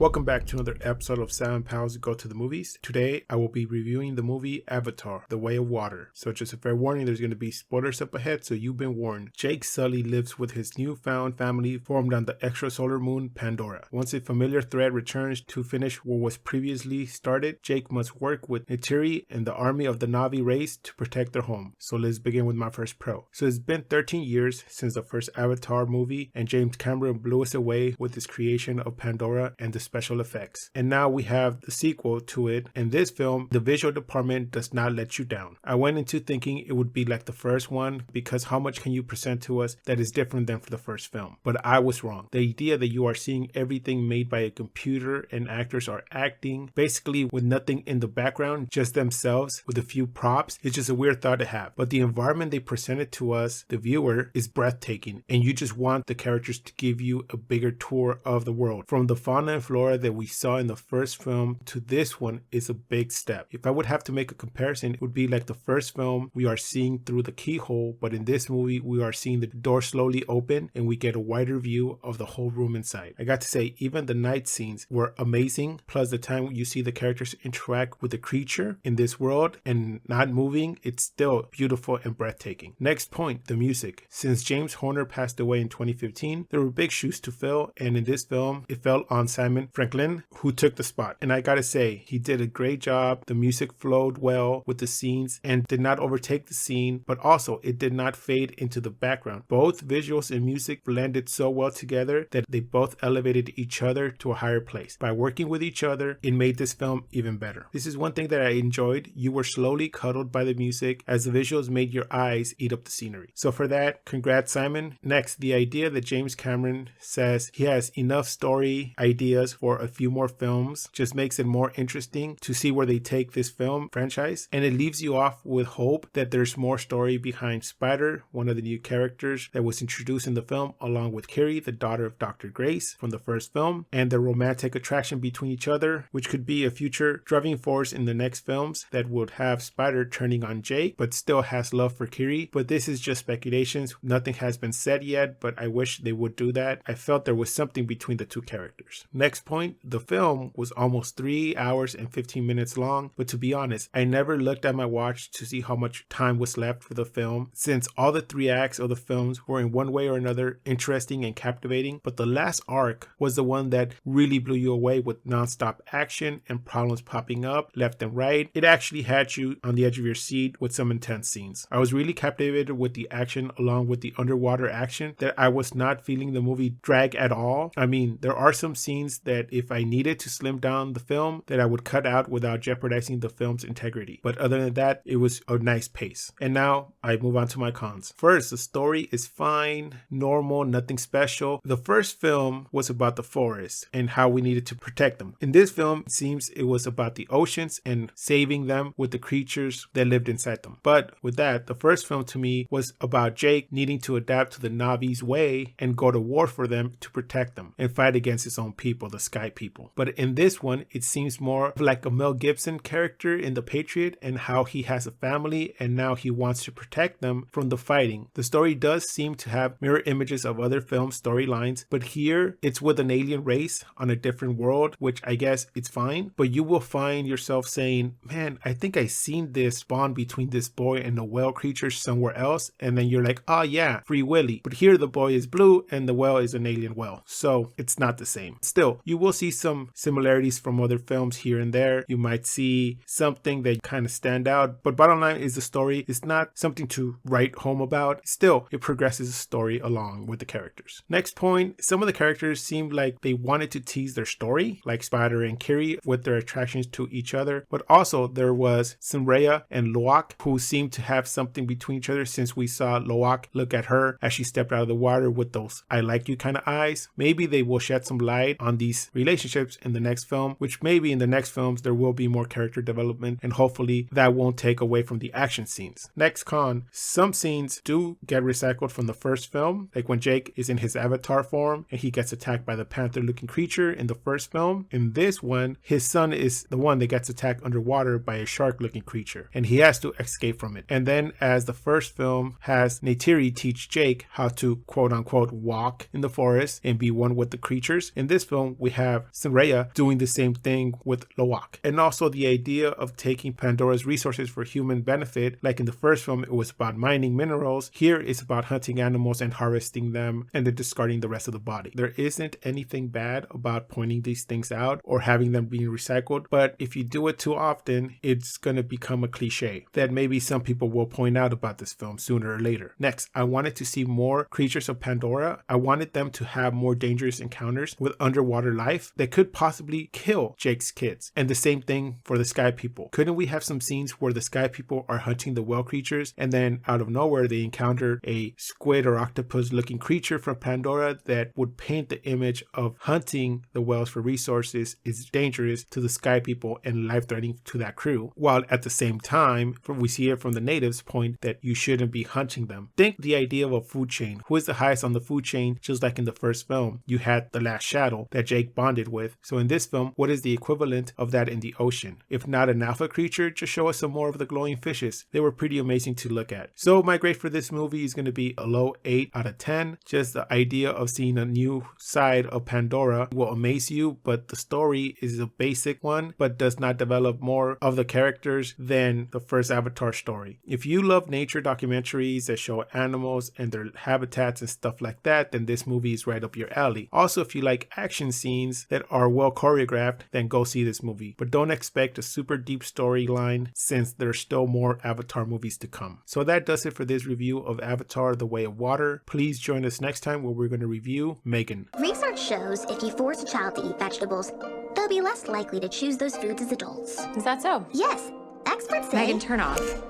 Welcome back to another episode of 7 Pals Go to the Movies. Today, I will be reviewing the movie Avatar, The Way of Water. So just a fair warning, there's going to be spoilers up ahead, so you've been warned. Jake Sully lives with his newfound family formed on the extrasolar moon Pandora. Once a familiar threat returns to finish what was previously started, Jake must work with Neytiri and the army of the Na'vi race to protect their home. So let's begin with my first pro. So it's been 13 years since the first Avatar movie, and James Cameron blew us away with his creation of Pandora and the special effects. And now we have the sequel to it. In this film, the visual department does not let you down. I went into thinking it would be like the first one because how much can you present to us that is different than for the first film? But I was wrong. The idea that you are seeing everything made by a computer and actors are acting basically with nothing in the background, just themselves with a few props, is just a weird thought to have. But the environment they presented to us, the viewer, is breathtaking, and you just want the characters to give you a bigger tour of the world. From the fauna and flora that we saw in the first film to this one is a big step. If I would have to make a comparison, it would be like the first film we are seeing through the keyhole, but in this movie we are seeing the door slowly open and we get a wider view of the whole room inside. I got to say, even the night scenes were amazing, plus the time you see the characters interact with the creature in this world and not moving, it's still beautiful and breathtaking. Next point, the music. Since James Horner passed away in 2015, there were big shoes to fill, and in this film it fell on Simon Franklin, who took the spot. And I gotta say, he did a great job. The music flowed well with the scenes and did not overtake the scene, but also it did not fade into the background. Both visuals and music blended so well together that they both elevated each other to a higher place. By working with each other, it made this film even better. This is one thing that I enjoyed. You were slowly cuddled by the music as the visuals made your eyes eat up the scenery. So for that, congrats, Simon. Next, the idea that James Cameron says he has enough story ideas for a few more films just makes it more interesting to see where they take this film franchise, and it leaves you off with hope that there's more story behind Spider, one of the new characters that was introduced in the film, along with Carrie, the daughter of Dr. Grace from the first film, and the romantic attraction between each other, which could be a future driving force in the next films that would have Spider turning on Jake but still has love for Carrie. But this is just speculations. Nothing has been said yet, but I wish they would do that. I felt there was something between the two characters. Next point, the film was almost 3 hours and 15 minutes long, but to be honest, I never looked at my watch to see how much time was left for the film, since all the 3 acts of the films were in one way or another interesting and captivating, but the last arc was the one that really blew you away with non-stop action and problems popping up left and right. It actually had you on the edge of your seat with some intense scenes. I was really captivated with the action along with the underwater action that I was not feeling the movie drag at all. I mean, there are some scenes that if I needed to slim down the film that I would cut out without jeopardizing the film's integrity. But other than that, it was a nice pace. And now I move on to my cons. First, the story is fine, normal, nothing special. The first film was about the forest and how we needed to protect them. In this film, it seems it was about the oceans and saving them with the creatures that lived inside them. But with that, the first film to me was about Jake needing to adapt to the Na'vi's way and go to war for them to protect them and fight against his own people, the Sky people. But in this one, it seems more like a Mel Gibson character in The Patriot and how he has a family and now he wants to protect them from the fighting. The story does seem to have mirror images of other film storylines, but here it's with an alien race on a different world, which I guess it's fine, but you will find yourself saying, man, I think I seen this bond between this boy and the whale creature somewhere else, and then you're like, oh yeah, Free Willy. But here the boy is blue and the whale is an alien whale, so it's not the same. Still, you will see some similarities from other films here and there. You might see something that kind of stand out, but bottom line is the story is not something to write home about. Still, it progresses the story along with the characters. Next point, some of the characters seemed like they wanted to tease their story, like Spider and Carrie with their attractions to each other, but also there was Simraya and Loak, who seemed to have something between each other, since we saw Loak look at her as she stepped out of the water with those I like you kind of eyes. Maybe they will shed some light on these relationships in the next film, which maybe in the next films there will be more character development, and hopefully that won't take away from the action scenes. Next con, some scenes do get recycled from the first film, like when Jake is in his avatar form and he gets attacked by the panther looking creature in the first film. In this one, his son is the one that gets attacked underwater by a shark looking creature and he has to escape from it. And then as the first film has Neytiri teach Jake how to quote unquote walk in the forest and be one with the creatures, in this film we have Raya doing the same thing with Loak. And also the idea of taking Pandora's resources for human benefit, like in the first film it was about mining minerals, here it's about hunting animals and harvesting them and then discarding the rest of the body. There isn't anything bad about pointing these things out or having them being recycled, but if you do it too often, it's going to become a cliche that maybe some people will point out about this film sooner or later. Next, I wanted to see more creatures of Pandora. I wanted them to have more dangerous encounters with underwater life that could possibly kill Jake's kids. And the same thing for the Sky People. Couldn't we have some scenes where the Sky People are hunting the whale creatures and then out of nowhere they encounter a squid or octopus looking creature from Pandora that would paint the image of hunting the whales for resources is dangerous to the Sky People and life-threatening to that crew, while at the same time we see it from the natives' point that you shouldn't be hunting them. Think the idea of a food chain. Who is the highest on the food chain? Just like in the first film, you had the last shadow that Jake bonded with. So in this film, what is the equivalent of that in the ocean? If not an alpha creature, just show us some more of the glowing fishes. They were pretty amazing to look at. So my grade for this movie is going to be a low 8 out of 10. Just the idea of seeing a new side of Pandora will amaze you, but the story is a basic one, but does not develop more of the characters than the first Avatar story. If you love nature documentaries that show animals and their habitats and stuff like that, then this movie is right up your alley. Also, if you like action scenes that are well choreographed, then go see this movie. But don't expect a super deep storyline since there's still more Avatar movies to come. So that does it for this review of Avatar: The Way of Water. Please join us next time where we're going to review Megan. Research shows if you force a child to eat vegetables, they'll be less likely to choose those foods as adults. Is that so? Yes. Experts say... Megan, turn off.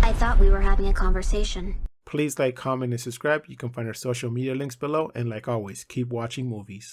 I thought we were having a conversation. Please like, comment, and subscribe. You can find our social media links below. And like always, keep watching movies.